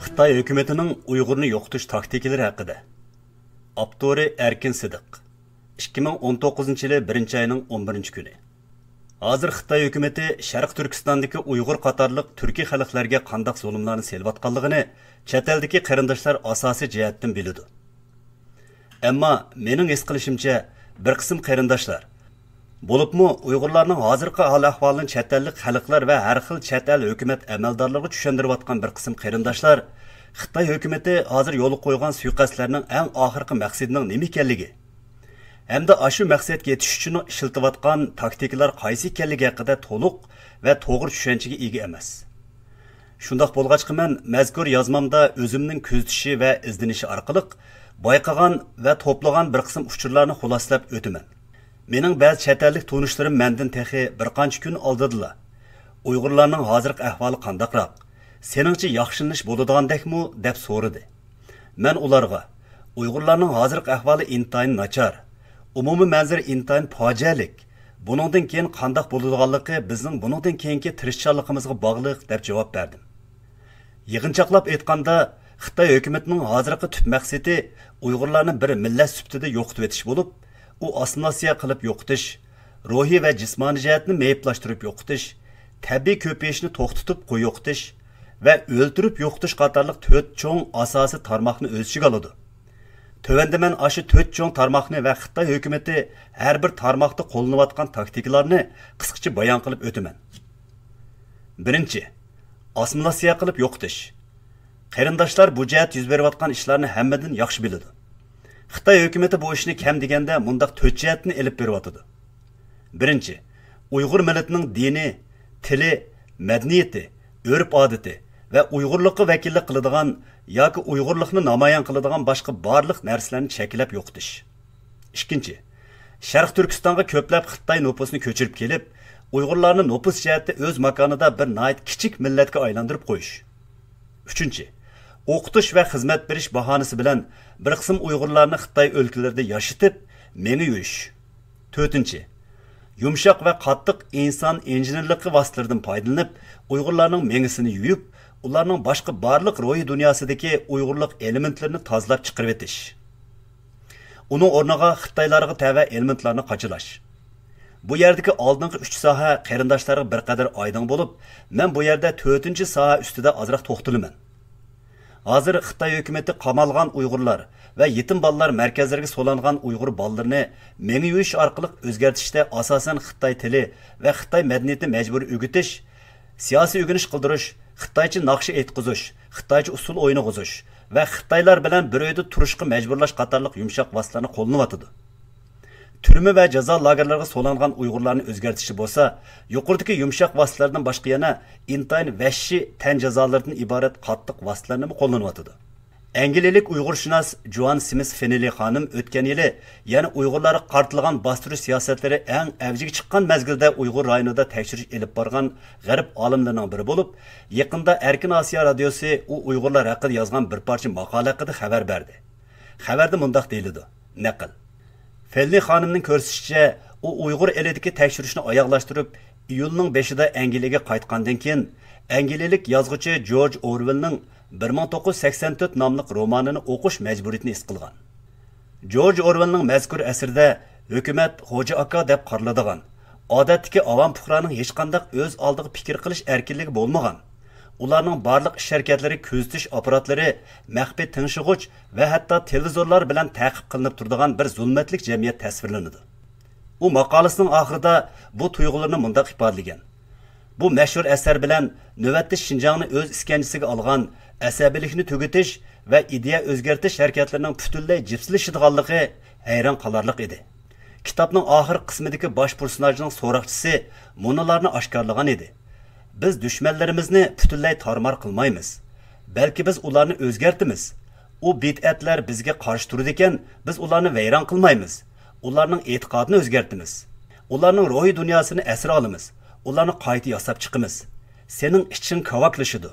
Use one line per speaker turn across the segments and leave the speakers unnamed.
Xitoy hukumatining Uyg'urni yo'qotish taktikalari haqida. Avtori Erkin Sidiq. 2019-yil 1-oyning 11-kuni. Hozir Xitoy hukumati Sharq Turkistondagi Uyg'ur qatorliq turkiy xalqlarga qanday zulmlarni selvatganligini chet eldagi qarindoshlar asosiy jihatdan biladi. Ammo mening his qilishimcha bir qism qarindoshlar bo'libmi Uyg'urlarning hozirgi hol-ahvolini chet ellik xalqlar va har xil chet el hukumat amaldorlariga tushuntirayotgan bir qism qarindoshlar Xitoy hukumati hozir yo'l qo'ygan suiqasdlarning eng oxirgi maqsadining nima ekanligi hamda shu maqsadga yetish uchun ishlatayotgan taktikalar qaysi ekanligi haqida to'liq va to'g'ri tushunchaga ega emas. Shundoq bo'lg'achqa men mazkur yozmamda o'zimning kuzatishi va izlanishi orqali bayqagan va to'plagan bir qism uchurlarni xulosalab o'taman. Mening ba'zi chet ellik tanishlarim mendan texi bir qancha kun oldinlar. Uyg'urlarning hozirgi ahvoli qandaqroq? Seningcha yaxshilanish bo'ladigandekmi deb so'radi. Men ularga Uyg'urlarning hozirgi ahvoli intayin nachar, umumiy manzara intayin fojialik. Buningdan keyin qandaq bo'ladiganligi bizning buningdan keyingi tirishchanligimizga bog'liq deb javob berdim. Yig'inchoqlab aytganda, Xitoy hukumatining hozirgi tub maqsadi Uyg'urlarni bir millat sifatida yo'qotib etish bo'lib, u assimilyatsiya qilib yo'qotish, ruhiy va jismoniy jihatni meyplashtirib yo'qotish, tabiiy ko'payishni to'xtatib qo'yoqtish va o'ltirib yo'qotish qatorliq 4 cho'ng asosiy tarmoqni o'z ichiga oladi. Tövəndə mən aşı 4 cho'ng tarmoqni va Xitoy hukumati har bir tarmoqda qo'llanayotgan taktikalarni qisqacha bayon qilib o'taman. Birinchi, assimilyatsiya qilib yo'qotish. Qarindoshlar bu jihat yuz berayotgan ishlarni hammadan yaxshi biladi. Xitoy hukumati bu ishni kam deganda mundaq 4 jihatni elib beryotdi. Birinchi, Uyg'ur millatining dini, tili, madaniyati, urf-odati va Uyg'urlikqa vakillik qiladigan yoki Uyg'urlikni namoyon qiladigan boshqa barliq narsalarni shaklab yo'qotish. Ikkinchi, Sharq Turkistonga ko'plab Xitoy nopusini ko'chirib kelib, Uyg'urlarni nopus jihatda o'z makonida bir nayt kichik millatga aylantirib qo'yish. Uchinchi, o'qitish va xizmat berish bahonasi bilan bir qism Uyg'urlarni Xitoy o'lkalarida yashitib, meni yuyish. To'rtinchi, yumshoq va qattiq inson injenerligi vositalaridan foydalanib, Uyg'urlarning mengisini yuyib, ularning boshqa barliq ruhiy dunyosidagi Uyg'urlik elementlarini tozalab chiqarib etish. Uning o'rniga Xitoylarga tava elementlarni qochilash. Bu yerdagi oldingi 3 soha qarindoshlarga bir qadar oydin bo'lib, men bu yerda 4-soha ustida ozroq to'xtalaman. Hozir Xitoy hukumati qamalgan Uyg'urlar va yetim bolalar markazlariga so'langan Uyg'ur bolalarini mengi yuyish orqali o'zgartirishda asosan Xitoy tili va Xitoy madaniyatini majburiy o'rgatish, siyosiy o'rganish qildirish, Xitoycha naqshi aytqizish, Xitoycha usul o'ynag'izish va Xitoylar bilan bir uyda turishga majburlash qatorliq yumshoq vositalarni qo'llanayotdi. Turma va jazo lagerlariga so'langan Uyg'urlarni o'zgartirishi bo'lsa, yuqoridagi yumshoq vositalardan boshqa yana intayin vahshiy tan jazolaridan iborat qattiq vositalarni qo'llanayotdi. Angliyalik Uyg'urshunos Joan Smith Fennelly xonim o'tgan yili, ya'ni Uyg'urlarga qartilgan bostirish siyosatlari eng avjiga chiqqan mezgilda Uyg'ur rayonida tekshirish elib borgan g'arb olimlarining biri bo'lib, yaqinda Erkin Osiyo radiosi u Uyg'urlar haqida yozgan bir parcha maqola haqida xabar berdi. Xabarda mundaq deyiladi. Naql. Fennelly xonimning ko'rsatishicha, u Uyg'ur elidagi tekshirishni oyoqlashtirib, iyulning 5-ida Angliyaga qaytgandan keyin angliyalik yozuvchi George Orwellning 1984 nomli romanini o'qish majburiyatini his qilgan. George Orwellning mazkur asrda hukumat xo'ja aka deb qaraladigan, odatdagi avam fuqaroning hech qanday o'z oldiga fikr qilish erkinligi bo'lmagan, ularning barliq ish harakatlari ko'zitish apparatlari, maxfiy tinchig'ich va hatto televizorlar bilan ta'qib qilinib turadigan bir zulmatlik jamiyat tasvirlanadi. U maqolasining oxirida bu tuyg'ularni mundaq ifodalagan. Bu mashhur asar bilan navbatda Shinjongni o'z iskanjasiga olgan asabiylikni tugatish va ideya o'zgartirish harakatlarining butunlay jipslashadiganligi hayron qolarlik edi. Kitobning oxir qismidagi bosh personajning so'roqchisi munolarni oshkorlagan edi. Biz dushmanlarimizni butunlay tarmar qilmaymiz, balki biz ularni o'zgartimiz. U bid'atlar bizga qarshi turadi ekan, biz ularni vayron qilmaymiz. Ularning e'tiqodini o'zgartimiz. Ularning ruhiy dunyosini asir olamiz. Ularni qayta yasab chiqamiz. Sening iching kavaklashidi.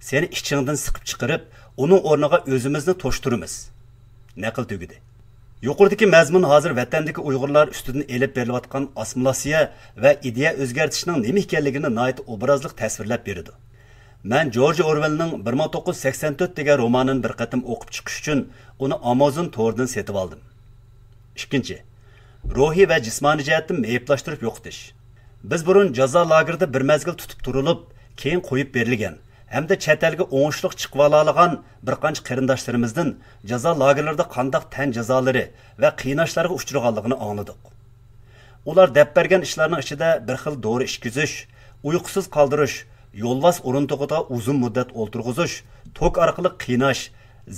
Seni ichingdan siqib chiqarib, uning o'rniga o'zimizni to'shtiramiz. Naql tugidi. Yuqoridagi mazmun hozir vatandagi Uyg'urlar ustidan elib berilayotgan assimilyatsiya va ideya o'zgartirishning nima ekanligini nihoyat obrazli tasvirlab beradi. Mən George Orwell'ның 1984 degan romanını bir qatim o'qib chiqish uchun uni Amazon to'ridan setib oldim. Ikkinchi, ruhiy va jismoniy jihatdan meyiblaştırib yo'qitish. Biz burun jazo lagerida bir mezgil tutib turilib, keyin qo'yib berilgan hamda chet elga o'ngishliq chiqib oladigan bir qancha qarindoshlarimizdan jazo lagerlarida qandaq tan jazolari va qiynashlarga uchraganligini angladik. Ular deb bergan ishlarning ichida bir xil dori ishkizish, uyqusiz qoldirish, yo'lvas o'rindig'ida uzun muddat o'ltirg'izish, tok orqali qiynash,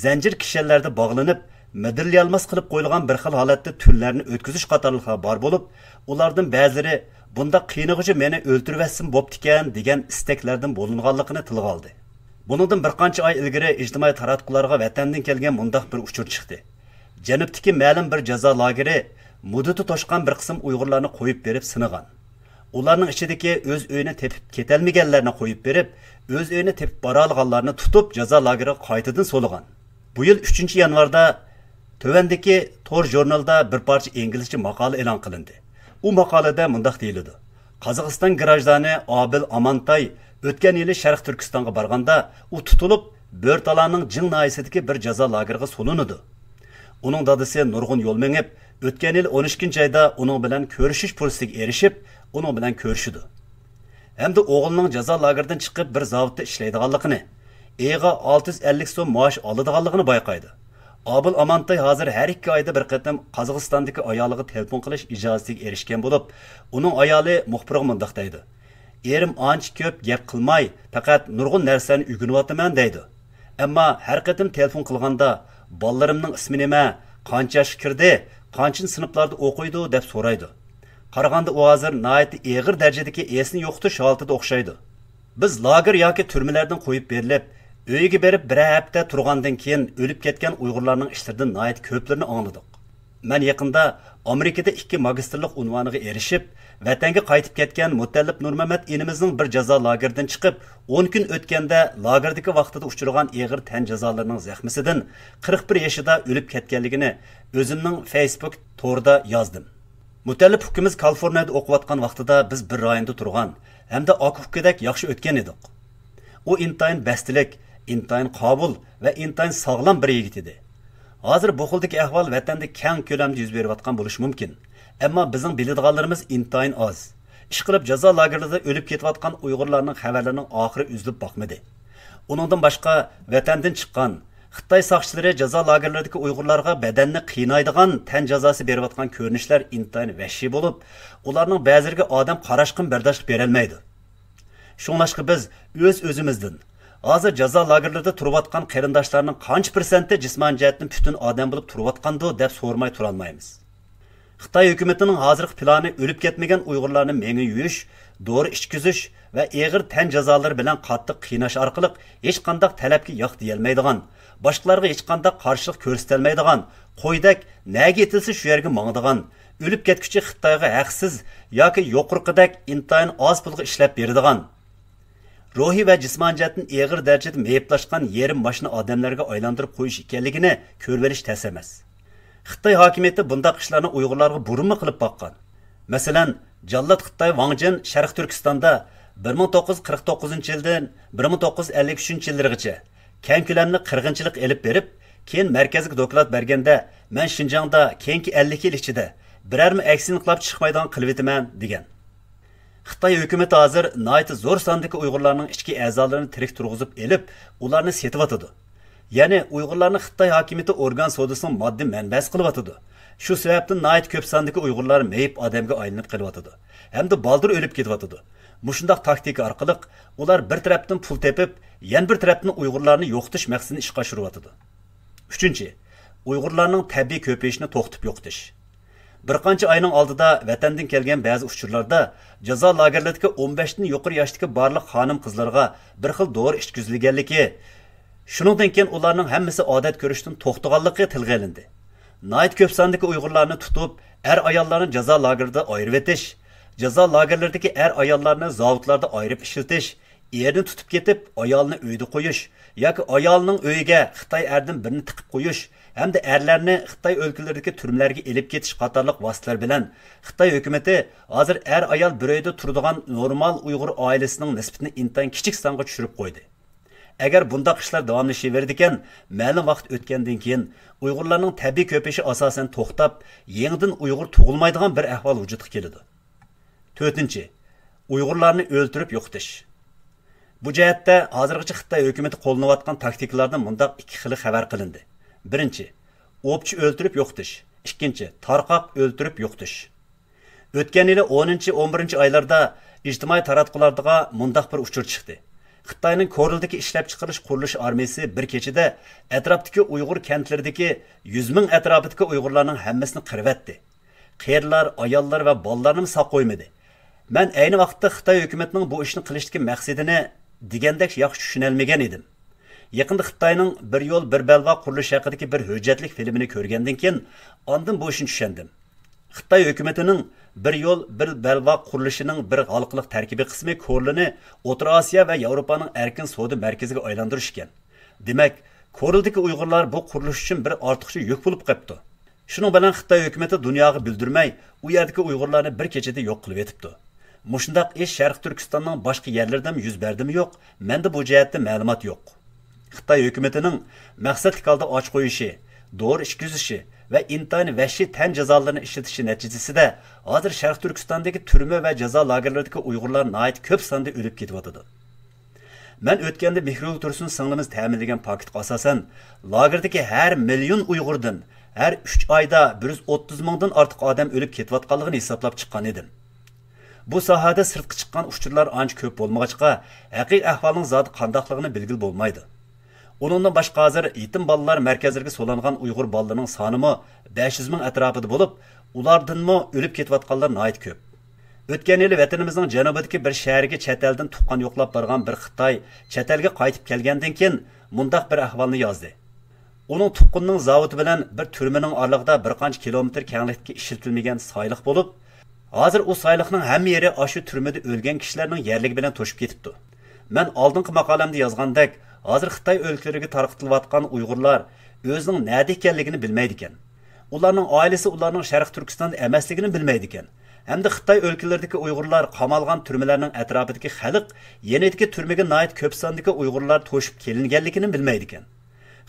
zanjir kishanlarda bog'lanib, midilyalmas qilib qo'yilgan bir xil holatda tunlarni o'tkazish qatorliqlar bor bo'lib, ulardan ba'zilari bunda qiynag'ichi meni o'ltirvatsin bo'ptikan degan istaklardan bo'linganligini tilga oldi. Buningdan bir qancha oy ilgari ijtimoiy taratqularga vatandan kelgan mundaq bir uchur chiqdi. Janubdagi ma'lum bir jazo lageri muddati toshgan bir qism Uyg'urlarni qo'yib berib sinagan. Ularning ichidagi o'z uyini tepib ketalmaganlarni qo'yib berib, o'z uyini tepib bora olganlarni tutib jazo lageriga qaytadan so'lagan. Bu yil 3 yanvarda tövendeki Tor jurnalda bir parça İngilizce maqola e'lon qilindi. U maqolada mundaq deyiladi. Qozog'iston grajdani Abil Amantay o'tgan yili Sharq Turkistonga borganda u tutilib, Bo'rtalaning Jing noyasidagi bir jazo lageriga solinadi. Uning dadasi Nurg'un Yo'lmengib o'tgan yil 12-oyda uning bilan ko'rishish fursatiga erishib, uning bilan ko'rishdi. Hamda o'g'lining jazo lageridan chiqib bir zavodda ishlaydiganligini, eğe 650 so'm maosh oladiganligini bayqaydi. Abil Amantay hozir har 2 oyda bir qatam Qozog'istondagi ayoliga telefon qilish ijozatiga erishgan bo'lib, uning ayoli muxbirga mundaq deydi. Erim ancha ko'p gap qilmay, faqat nurg'un narsani o'rganyapman deydi. Ammo har qatam telefon qilganda bolalarimning ismi nima, qancha yoshga kirdi, qancha sinflarda o'qiydi deb so'raydi. Qaraganda u hozir nihoyat og'ir darajadagi esni yo'qotish holatida o'xshaydi. Biz lager yoki turmalardan qo'yib berilib, uyga berib bir hafta turgandan keyin o'lib ketgan Uyg'urlarning ishlaridan nihoyat ko'plarini angladik. Men yaqinda Amerikada 2 magistrlik unvoniga erishib, vatanga qaytib ketgan Mutallib Nurmamat inimizning bir jazo lageridan chiqib, 10 kun o'tganda lagerdagi vaqtida uchragan og'ir tan jazolarining zaxmisidan 41 yoshida o'lib ketganligini o'zimning Facebook to'rida yozdim. Mutallib ukimiz Kaliforniyada o'qiyotgan vaqtida biz bir rayonda turgan hamda Akukidek yaxshi o'tgan edik. U intayin bastilik, intayin qabul va intayin sog'lom bir yigit edi. Hozir bu xildagi ahvol vatanda keng ko'lamda yuz berayotgan bo'lishi mumkin. Ammo bizning biladiganlarimiz intayin oz. Ish qilib jazo lagerlarida o'lib ketayotgan Uyg'urlarning xabarlarining oxiri uzilib boqmadi. Uningdan boshqa vatandan chiqqan Xitoy soqchilari jazo lagerlaridagi Uyg'urlarga badanni qiynaydigan tan jazosi berayotgan ko'rinishlar intayin vahshiy bo'lib, ularning ba'zilariga odam qarashqin bardoshlik berolmaydi. Shunlashqa biz o'z-o'zimizdan hozir jazo lagerlarida turayotgan qarindoshlarning qancha %i jismoniy jihatdan butun odam bo'lib turayotgandi deb so'rmay tura olmaymiz. Xitoy hukumatining hozirgi plani o'lib ketmagan Uyg'urlarni mengi yuyish, dori ichkizish va og'ir tan jazolari bilan qattiq qiynash orqali hech qanday talabga yo'q deyilmaydigan, boshqalarga hech qanday qarshilik ko'rsatilmaydigan, qo'ydak nega etilsa shu yerga mangdigan, o'lib ketguchi Xitoyga haqsiz yoki yo'qurqidak intayin oz pulga ishlab beradigan, ruhiy va jismoniy jihatdan og'ir darajada meyiblaşgan yerim boshni odamlarga aylantirib qo'yish ekanligini ko'rib olish tas emas. Xitoy hokimiyati bundaq ishlarni Uyg'urlarga burunma qilib boqqan. Masalan, Jallod Xitoy Wang Jin Sharq Turkistonda 1949-yildan 1953-yillargacha keng ko'lamli qirg'inchilik elib berib, keyin markazga doklad berganda, men Xinjiangda keyingi 50 yil ichida birarmi aksini qilib chiqmaydigan qilib etaman degan. Xitoy hukumati hozir nihoyat zo'r sondagi Uyg'urlarning ichki a'zolarini tirik turg'izib elib, ularni setib atadi. Ya'ni Uyg'urlarni Xitoy hokimiyati organ sodasining moddiy manbasi qilib atadi. Shu sababdan nihoyat ko'p sondagi Uyg'urlar meyib odamga aylanib qolib atadi. Hamda baldir o'lib ketib atadi. Mushundaq taktika orqali ular bir tarafdan pul tepib, yana bir tarafdan Uyg'urlarni yo'qotish maqsadini ishga oshirib atadi. 3. Uyg'urlarning tabiiy ko'payishini to'xtatib yo'qotish. Bir qancha oyning oldida vatandan kelgan ba'zi uchurlarda jazo lagerlaridagi 15 dan yuqori yoshdagi barliq xonim qizlarga bir xil dori ichkizilganligi, shuningdan keyin ularning hammasi odat ko'rishdan to'xtaganligi tilga olindi. Nihoyat ko'p sondagi Uyg'urlarni tutib, ayollarni jazo lagerida ayirib etish, jazo lagerlaridagi ayollarni zavodlarda ayirib ishlatish, erni tutib ketib, ayolni uyda qo'yish yoki ayolning uyiga Xitoy erdan birini tiqib qo'yish hamda erlarni Xitoy o'lkalaridagi turmalarga elib ketish qatorliq vositalar bilan Xitoy hukumati hozir ayol bir uyda turadigan normal Uyg'ur oilasining nisbatini intayin kichik songa tushirib qo'ydi. Agar bundaq ishlar davomlashaverdi ekan, ma'lum vaqt o'tgandan keyin Uyg'urlarning tabiiy ko'payishi asosan to'xtab, yangidan Uyg'ur tug'ilmaydigan bir ahvol vujudga keladi. 4. Uyg'urlarni o'ltirib yo'qotish. Bu jihatda hozirgacha Xitoy hukumatı qo'llanayotgan taktikalardan mundaq ikki xili xabar qilindi. 1. O'pchi o'ltirib yo'qotish. 2. Tarqoq o'ltirib yo'qotish. O'tgan yili 10-11 oylarda ijtimoiy taratqularda mundaq bir uchur chiqdi. Xitoyning Korildagi ishlab chiqarish qurilish armiyasi bir kechada atrofdagi Uyg'ur kentlaridagi 100 ming atrofidagi Uyg'urlarning hammasini qirvatdi. Qerlar, ayollar va bolalarni saq qo'ymadi. Men ayni vaqtda Xitoy hukumatining bu ishni qilishdagi maqsadini degandek yaxshi tushunolmagan edim. Yaqinda Xitoyning bir yo'l bir balva qurilish haqidagi bir hujjatlik filmini ko'rgandan keyin ondan bu ishni tushundim. Xitoy hukumatining bir yo'l bir balva qurilishining bir xalqliq tarkibiy qismi Korlini O'rta Osiyo va Yevropaning erkin savdo markaziga aylantirish ekan. Demak, Korildagi Uyg'urlar bu qurilish uchun bir ortiqcha yuk bo'lib qolibdi. Shuning bilan Xitoy hukumati dunyoga bildirmay, u yerdagi Uyg'urlarni bir kechada yo'q qilib etibdi. Mushundaq ish Sharq Turkistonning boshqa yerlarida yuz berdimi yo'q? Menda bu jihatda ma'lumot yo'q. Xitoy hukumatining maqsadli holda och qo'yishi, doğru ishkizishi ve intihani vahşi tan cezalarini işletishi neticesinde hozir Sharq Turkistondagi turma ve ceza lagerlaridagi Uyg'urlar nayet ko'p sonda o'lib ketyapti. Men o'tganda Mehrul Tursun singlimiz ta'minlagan paketga asosan lagerdagi har million Uyg'urdan her 3 oyda 130 mingdan ortiq odam o'lib ketayotganligini hisoblab chiqqan edim. Bu sohada sirtqa chiqqan uchurlar ancha ko'p bo'lmag'achqa, haqiqiy ahvolning zoti qandoqligini bilgil bo'lmaydi. Onundan başqa hozir yetim bolalar markazlariga so'langan Uyg'ur bolalarining sonimi 500 ming atrofida bo'lib, ulardanmi o'lib ketayotganlar nayet ko'p. O'tgan yili vatanimizning janubidagi bir shaharga chet eldan tuqqan yo'qlab borgan bir Xitoy chet elga qaytib kelgandan keyin mundaq bir ahvolni yozdi. Uning tuqqunning zavodi bilan bir turmaning oralig'ida bir qancha kilometr kenglikda ishlatilmagan sayliq bo'lib, hozir u sayliqning hamma yeri ashu turmada o'lgan kishilarning yerligi bilan to'shib ketibdi. Men oldingi maqolamda yozgandek, hozir Xitoy o'lkalariga tarqatilayotgan Uyg'urlar o'zining nada ekanligini bilmaydi ekan. Ularning oilasi ularning Sharq Turkiston emasligini bilmaydi ekan. Hamda Xitoy o'lkalaridagi Uyg'urlar qamalgan turmalarning atrofidagi xalq yenidagi turmaga nayet ko'p sondagi Uyg'urlar to'shib kelinganligini bilmaydi ekan.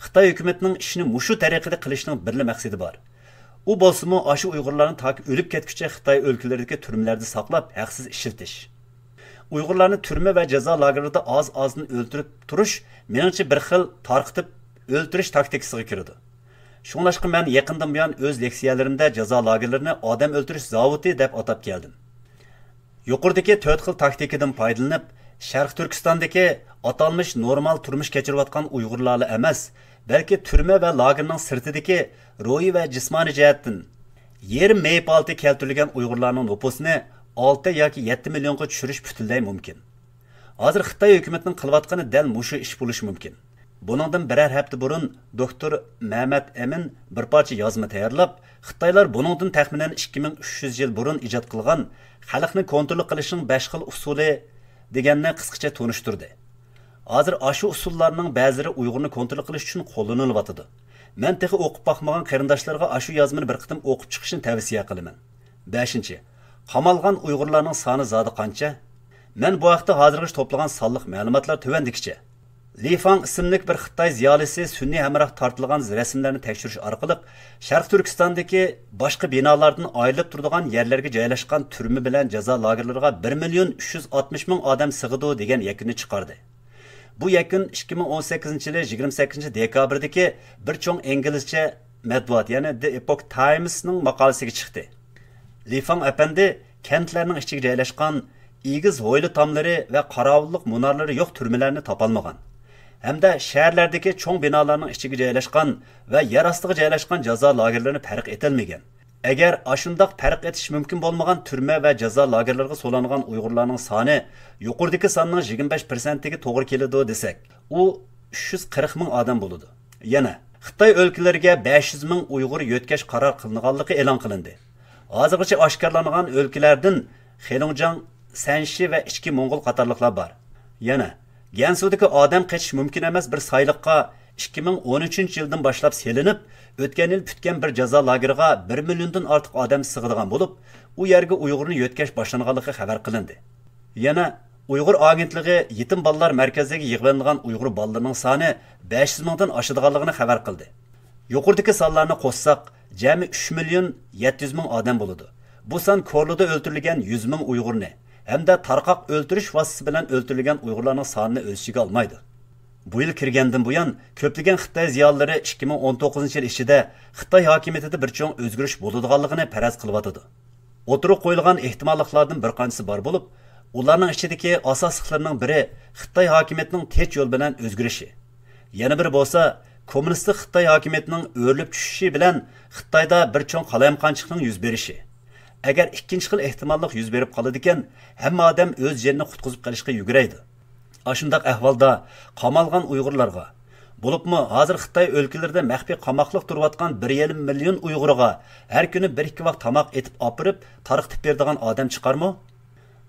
Xitoy hukumatining ishini mushu tariqada qilishning birli maqsadi bor. U bo'lsa-mu ashu Uyg'urlarning taki o'lib ketguncha Xitoy o'lkalaridagi turmalarda saqlab haqsiz ishiltish. Uyg'urlarni turma va jazo lagerida oz-ozdan o'ltirib turish meningcha bir xil tarqitib o'ltirish taktikasiga kirdi. Shunlashqa men yaqindan buyon o'z leksiyalarimda jazo lagerlarini odam o'ltirish zavodi deb atab keldim. Yuqoridagi 4 xil taktikadan foydalanib, Sharq Turkistondagi atalmış normal turmush kechirayotgan Uyg'urlarni emas, balki turma va lagerning sirtidagi ruhiy va jismoniy jihatdan yerim meypalti keltirilgan Uyg'urlarning nüfusini 6 yoki 7 millionga tushirish butunlay mumkin. Hozir Xitoy hukumatining qilayotgani dal mushu ish bo'lishi mumkin. Buningdan birer hafta burun doktor Mehmet Emin bir parcha yozma tayyorlab, Xitoylar buningdan taxminan 2300 yil burun ijod qilgan xalqni kontrol qilishning 5 xil usuli deganni qisqacha tunishtirdi. Hozir ashu usullarning ba'zilari Uyg'urni kontrol qilish uchun qo'llanilyapti. Men texi o'qib baxmagan qarindoshlarga ashu yozmani bir qitim o'qib chiqishni tavsiya qilaman. 5. Qamalgan Uyg'urlarning soni zodi qancha? Men bu vaqtda hozirgacha to'plagan sonliq ma'lumotlar tuvandikicha. Li Fang ismli bir Xitoy ziyolisi sunniy hamroh tortilgan rasmlarni tekshirish orqali Sharq Turkistondagi boshqa binolardan ayrilib turadigan yerlarga joylashgan turma bilan jazo lagerlariga 1.360.000 odam sig'idi degan yakunni chiqardi. Bu yakun 2018-yil 28 dekabrdagi bir cho'ng inglizcha matbuot, ya'ni The Epoch Times'ning maqolasiga chiqdi. Li Fang apandi kentlarning ichiga joylashgan egiz ho'yli tomlari va qorovulliq munorlari yo'q turmalarni topolmagan. Hamda shaharlardagi cho'ng binolarning ichiga joylashgan va yer ostiga joylashgan jazo lagerlarini farq etilmagan. Agar ashundoq farq etish mumkin bo'lmagan turma va jazo lagerlariga so'langan Uyg'urlarning soni yuqoridagi sonning 25%ga to'g'ri keladi desak, u 340 ming odam bo'ladi. Yana Xitoy o'lkalariga 500 ming Uyg'ur yo'tkash qaror qilinganligi e'lon qilindi. Hozirgacha oshkorlangan o'lkalardan Xelongjang, Sanshi va ichki Mo'ng'ul qatorliqlar bor. Yana Gansu'dagi odam qechish mumkin emas bir sayliqqa 2013-yildan boshlab selinib, o'tgan yil putgan bir jazo lageriga 1 milliondan ortiq odam sig'adigan bo'lib, u yerga Uyg'urni yo'tkash boshlanganligi xabar qilindi. Yana Uyg'ur agentligi yetim bolalar markaziga yig'ilgan Uyg'ur bolalarining soni 500 mingdan oshadiganligini xabar qildi. Yuqoridagi sonlarni qo'shsak, jami 3 million 700 ming odam bo'ladi. Bu son Korluda o'ldirilgan 100 ming Uyg'urni hamda tarqoq o'ltirish vositasi bilan o'ldirilgan Uyg'urlarning sonini o'z ichiga olmaydi. Bu yil kirgandan buyon ko'plagan Xitoy ziyolilari 2019-yil ichida Xitoy hokimiyatida bir cho'ng o'zgarish bo'ladiganligini faraz qilyotdi. O'tirib qo'yilgan ehtimolliklardan bir qanchasi bor bo'lib, ularning ichidagi asosliklarining biri Xitoy hokimiyatining tez yo'l bilan o'zgarishi. Yana biri bo'lsa, kommunistik Xitoy hokimiyatining o'rlib tushishi bilan Xitoyda bir cho'ng qalamqonchilikning yuz berishi. Agar ikkinchi xil ehtimollik yuz berib qoladi ekan, hamma odam o'z yerini qutqizib qolishga yuguraydi. Ashundaq ahvolda qamalgan Uyg'urlarga, bo'libmi hozir Xitoy o'lkalarida maxfiy qamoqliq turayotgan 1,5 million Uyg'urga har kuni 1-2 vaqt tamoq etib opirib, tarqitib beradigan odam chiqarmi?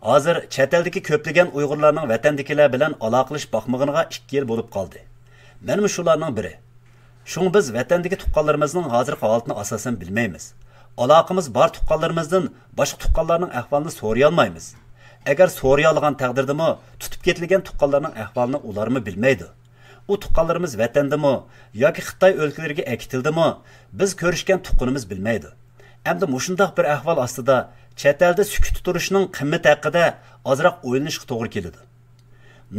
Hozir chet eldagi ko'plagan Uyg'urlarning vatandagilar bilan aloqalash baxmag'iniga 2 yil bo'lib qoldi. Menimi shularning biri. Shung biz vatandagi tuqqanlarimizning hozirgi holatini asosan bilmaymiz. Aloqamiz bor tuqqanlarimizdan boshqa tuqqanlarning ahvolini so'ray olmaymiz. Agar so'ray olgan taqdirdami, tutib ketilgan tuqqanlarning ahvolini ularmi bilmaydi. U tuqqanlarimiz vatandami yoki Xitoy o'lkalariga akitildimi, biz ko'rishgan tuqqanimiz bilmaydi. Endi mushundaq bir ahvol ostida chet elda sukut turishning qimmati haqida ozroq o'ylanishga to'g'ri keladi.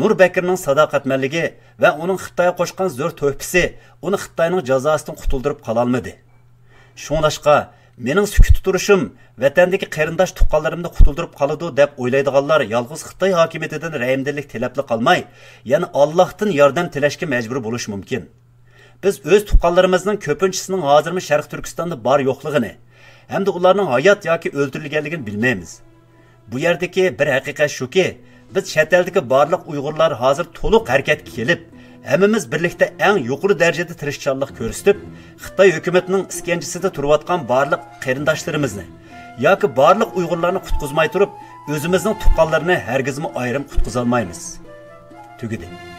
Nur Bakirning sadoqatmanligi va uning Xitoyga qo'shgan zo'r to'hfasi uni Xitoyning jazosidan qutuldirib qola olmadi. Shunlashqa mening sukut turishim vatandagi qarindosh tuqqanlarimni qutuldirib qoladi deb o'ylaydiganlar yolg'iz Xitoy hokimiyatidan rahimdillik tilabli qolmay, yana Allohdan yordam tilashga majbur bo'lish mumkin. Biz o'z tuqqanlarimizning ko'pinchisining hozirmi Sharq Turkistonda bor yo'qligini hamda ularning hayot yoki o'ldirilganligini bilmaymiz. Bu yerdagi bir haqiqat shuki, biz chet eldagi barliq Uyg'urlar hozir to'liq harakatga kelib, hammamiz birlikda eng yuqori darajada tirishchanlik ko'rsatib, Xitoy hukumatining iskanjasida turayotgan barliq qarindoshlarimizni yoki barliq Uyg'urlarni qutqizmay turib, o'zimizning tuqqanlarini hargizmi ayrim qutqiza olmaymiz. Tugidi.